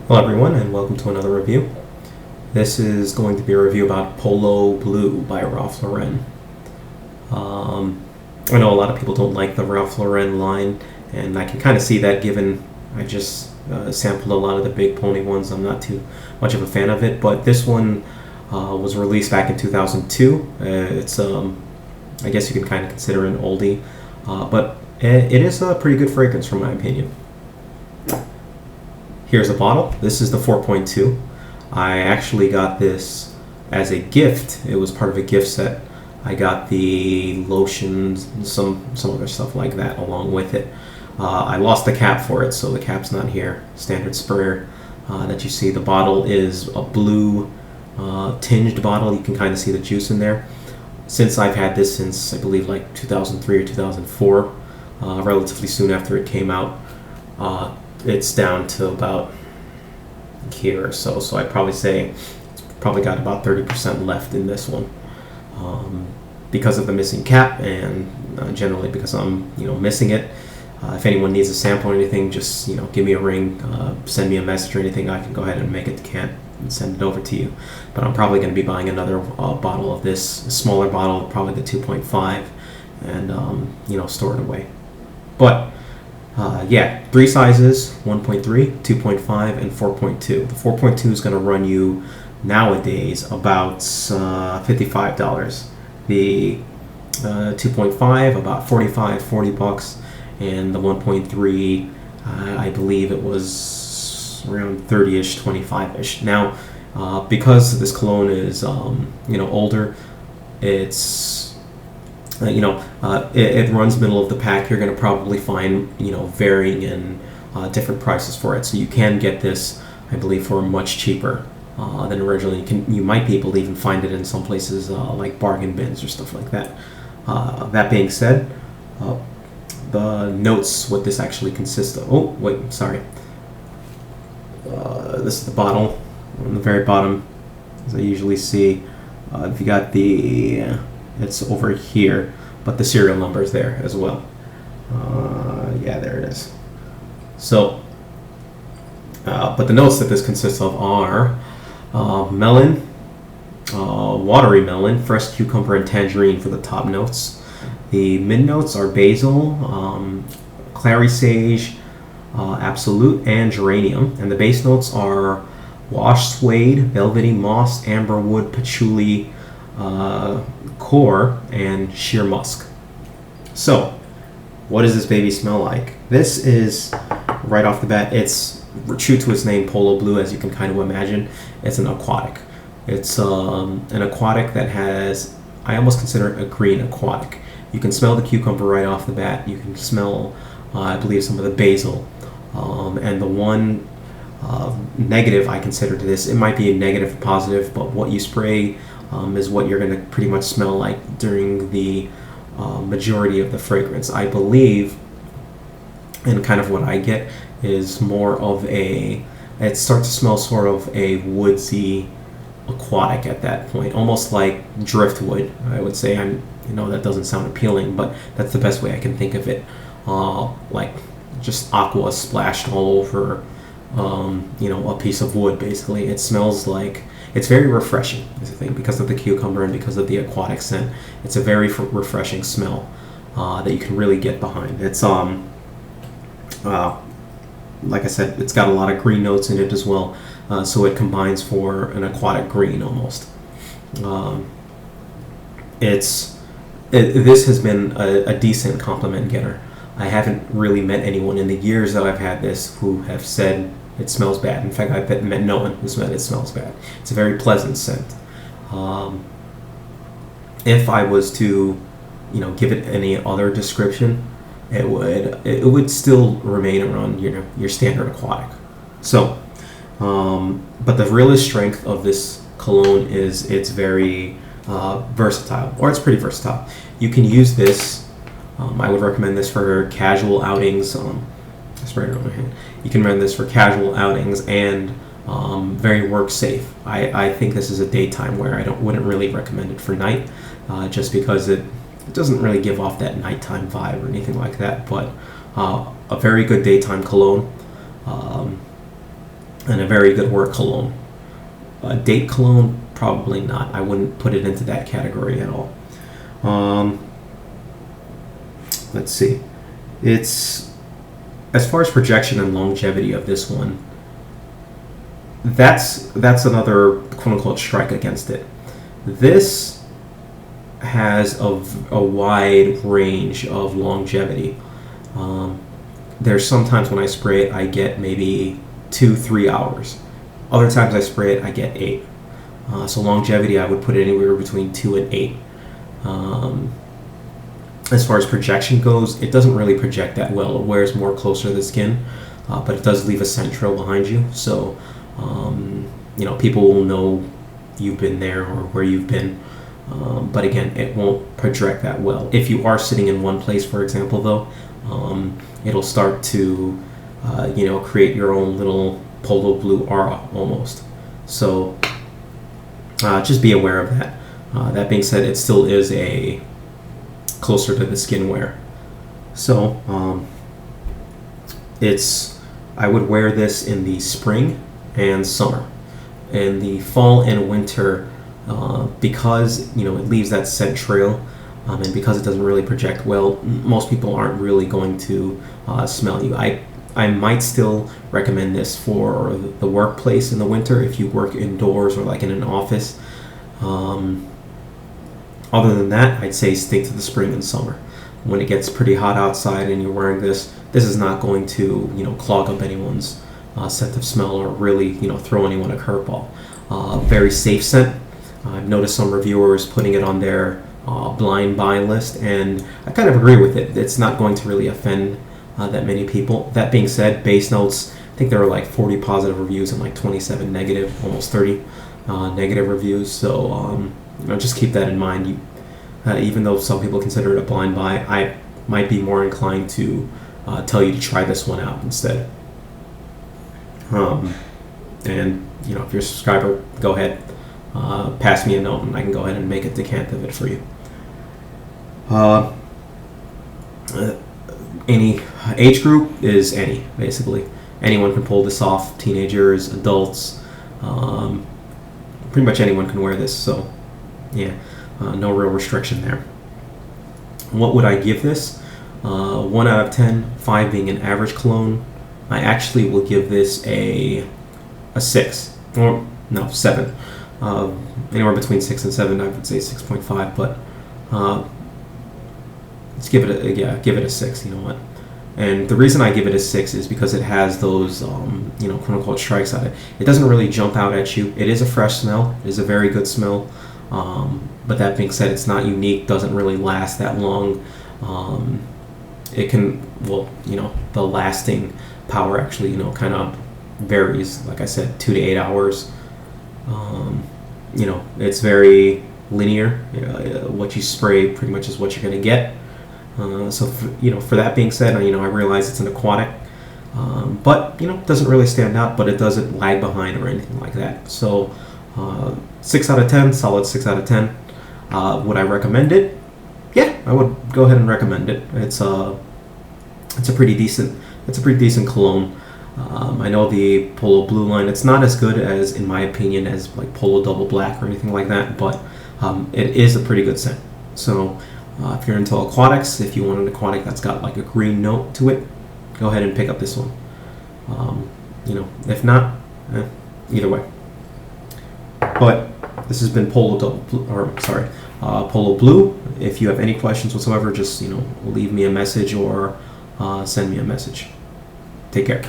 Hello everyone and welcome to another review. This is going to be a review about Polo Blue by Ralph Lauren. I know a lot of people don't like the Ralph Lauren line, and I can kind of see that given I just sampled a lot of the Big Pony ones. I'm not too much of a fan of it, but this one was released back in 2002. It's I guess you can kind of consider it an oldie, but it is a pretty good fragrance from my opinion. Here's a bottle. This is the 4.2. I actually got this as a gift. It was part of a gift set. I got the lotions and some other stuff like that along with it. I lost the cap for it, so the cap's not here. Standard sprayer that you see. The bottle is a blue tinged bottle. You can kind of see the juice in there. Since I've had this since I believe like 2003 or 2004, relatively soon after it came out, it's down to about here or so. So I'd probably say it's probably got about 30% left in this one, because of the missing cap and generally because I'm missing it. If anyone needs a sample or anything, just give me a ring, send me a message or anything. I can go ahead and make a decant and send it over to you. But I'm probably going to be buying another bottle of this, a smaller bottle, probably the 2.5, and store it away. But yeah, three sizes: 1.3, 2.5, and 4.2. The 4.2 is going to run you nowadays about $55. The 2.5 about $40 and the 1.3 I believe it was around 30ish, 25ish. Now because this cologne is older, it's it runs middle of the pack. You're going to probably find varying and different prices for it. So you can get this, I believe, for much cheaper than originally. You might be able to even find it in some places like bargain bins or stuff like that. That being said, the notes, what this actually consists of. Oh wait, sorry. This is the bottle on the very bottom, as I usually see. If you got the it's over here, but the serial number is there as well. Yeah, there it is. So, but the notes that this consists of are melon, watery melon, fresh cucumber, and tangerine for the top notes. The mid notes are basil, clary sage, absolute, and geranium. And the base notes are wash suede, velvety moss, amber wood, patchouli, core, and sheer musk. So, what does this baby smell like? This is, right off the bat, it's true to its name, Polo Blue, as you can kind of imagine. It's an aquatic. It's an aquatic that has, I almost consider it a green aquatic. You can smell the cucumber right off the bat. You can smell, I believe, some of the basil. And the one negative I consider to this, it might be a negative or positive, but what you spray is what you're going to pretty much smell like during the majority of the fragrance. I believe, and kind of what I get, is more of it starts to smell sort of a woodsy aquatic at that point, almost like driftwood, I would say. That doesn't sound appealing, but that's the best way I can think of it. Like just aqua splashed all over a piece of wood, basically. It smells like, it's very refreshing, is the thing, because of the cucumber and because of the aquatic scent. It's a very refreshing smell that you can really get behind. It's like I said, it's got a lot of green notes in it as well, so it combines for an aquatic green almost. This has been a decent compliment getter. I haven't really met anyone in the years that I've had this who have said it smells bad. In fact, I've met no one who said it smells bad. It's a very pleasant scent. If I was to, give it any other description, it would still remain around your standard aquatic. So, but the realest strength of this cologne is it's very versatile, or it's pretty versatile. You can use this. I would recommend this for casual outings. I sprayed it on my hand. You can recommend this for casual outings and very work safe. I think this is a daytime wear. I wouldn't really recommend it for night, just because it doesn't really give off that nighttime vibe or anything like that. But a very good daytime cologne. and a very good work cologne. Date cologne, probably not. I wouldn't put it into that category at all. Let's see. It's, as far as projection and longevity of this one, that's another quote-unquote strike against it. This has a wide range of longevity. There's sometimes when I spray it, I get maybe 2-3 hours. Other times I spray it, I get 8. So longevity, I would put it anywhere between 2 and 8. As far as projection goes, it doesn't really project that well. It wears more closer to the skin, but it does leave a scent trail behind you. So, people will know you've been there or where you've been. But again, it won't project that well. If you are sitting in one place, for example, though, it'll start to, create your own little Polo Blue aura almost. So just be aware of that. That being said, it still is a closer to the skin wear. So I would wear this in the spring and summer. In the fall and winter, because it leaves that scent trail, and because it doesn't really project well, most people aren't really going to smell you. I might still recommend this for the workplace in the winter if you work indoors or like in an office. Other than that, I'd say stick to the spring and summer. When it gets pretty hot outside and you're wearing this is not going to clog up anyone's scent of smell or really throw anyone a curveball. Very safe scent. I've noticed some reviewers putting it on their blind buy list, and I kind of agree with it. It's not going to really offend that many people. That being said, base notes, I think there were like 40 positive reviews and like 27 negative, almost 30 negative reviews. So just keep that in mind. Even though some people consider it a blind buy, I might be more inclined to tell you to try this one out instead. And if you're a subscriber, go ahead, pass me a note, and I can go ahead and make a decant of it for you. Any age group is basically. Anyone can pull this off. Teenagers, adults, pretty much anyone can wear this. So, yeah, no real restriction there. What would I give this? 1 out of 10, 5 being an average cologne. I actually will give this a 6, or no, 7. Anywhere between 6 and 7, I would say 6.5, but let's give it a 6. You know what? And the reason I give it a 6 is because it has those, quote unquote strikes on it. It doesn't really jump out at you. It is a fresh smell. It is a very good smell. But that being said, it's not unique. Doesn't really last that long. It can, the lasting power actually, kind of varies. Like I said, 2 to 8 hours. It's very linear. What you spray pretty much is what you're going to get. So for that being said, I realize it's an aquatic, but doesn't really stand out, but it doesn't lag behind or anything like that. So 6 out of 10, solid 6 out of 10. Would I recommend it? Yeah, I would go ahead and recommend it. It's a pretty decent cologne. I know the Polo Blue line, it's not as good as, in my opinion, as like Polo Double Black or anything like that, but it is a pretty good scent. So if you're into aquatics, if you want an aquatic that's got like a green note to it, go ahead and pick up this one. If not, either way. But this has been Polo Blue. If you have any questions whatsoever, just leave me a message or send me a message. Take care.